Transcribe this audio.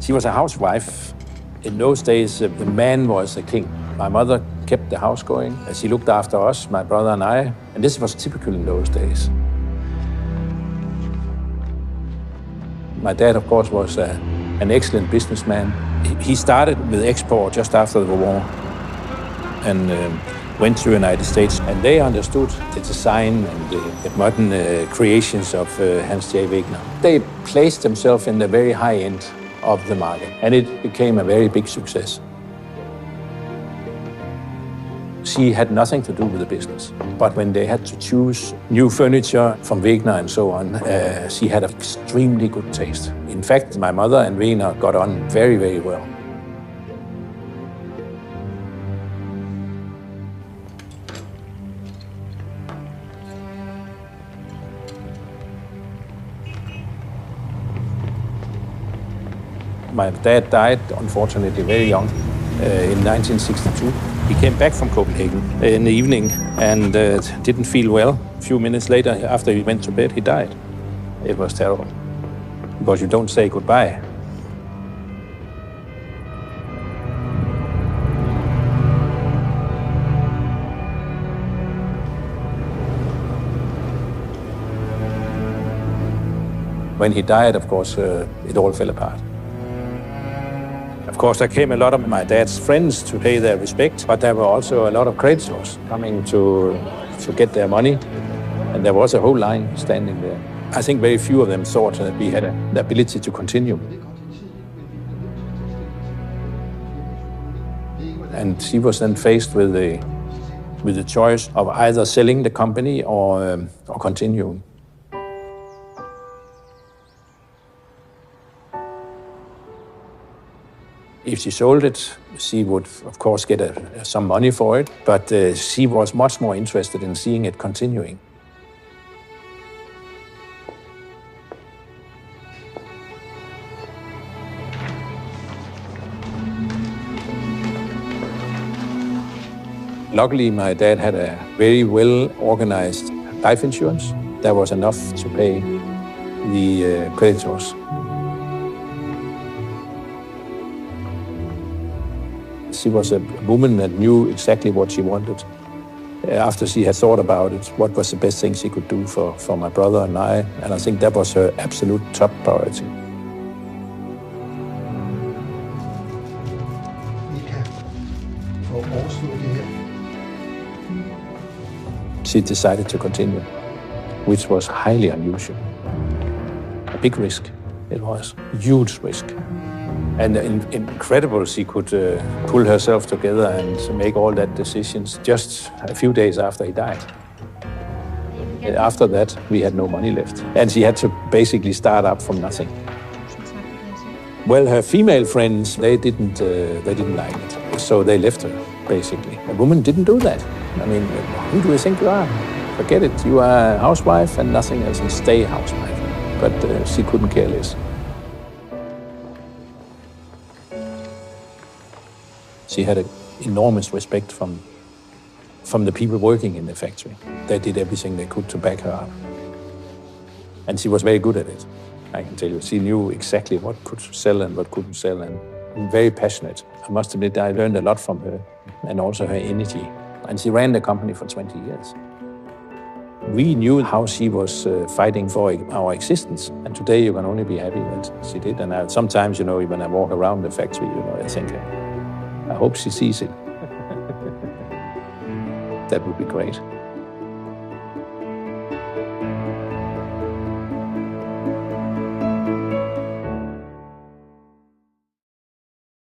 She was a housewife. In those days, the man was the king. My mother kept the house going. She looked after us, my brother and I, and this was typical in those days. My dad, of course, was an excellent businessman. He started with export just after the war and went to the United States, and they understood the design and the modern creations of Hans J. Wegner. They placed themselves in the very high end of the market, and it became a very big success. She had nothing to do with the business, but when they had to choose new furniture from Wegner and so on, she had an extremely good taste. In fact, my mother and Wegner got on very, very well. My dad died, unfortunately, very young, in 1962. He came back from Copenhagen in the evening and didn't feel well. A few minutes later, after he went to bed, he died. It was terrible, because you don't say goodbye. When he died, of course, it all fell apart. Of course, there came a lot of my dad's friends to pay their respect, but there were also a lot of creditors coming to get their money, and there was a whole line standing there. I think very few of them thought that we had the ability to continue. And she was then faced with the choice of either selling the company or continuing. If she sold it, she would, of course, get some money for it, but she was much more interested in seeing it continuing. Luckily, my dad had a very well-organized life insurance. That was enough to pay the creditors. She was a woman that knew exactly what she wanted. After she had thought about it, what was the best thing she could do for my brother and I think that was her absolute top priority. She decided to continue, which was highly unusual. A big risk, it was, huge risk. And incredible, she could pull herself together and make all that decisions just a few days after he died. After that, we had no money left. And she had to basically start up from nothing. Well, her female friends, they didn't like it. So they left her, basically. A woman didn't do that. I mean, who do you think you are? Forget it, you are a housewife and nothing else, and stay a housewife. But she couldn't care less. She had an enormous respect from the people working in the factory. They did everything they could to back her up. And she was very good at it, I can tell you. She knew exactly what could sell and what couldn't sell, and very passionate. I must admit, I learned a lot from her, and also her energy. And she ran the company for 20 years. We knew how she was fighting for our existence. And today you can only be happy that she did. And sometimes, when I walk around the factory, I think, I hope she sees it. That would be great.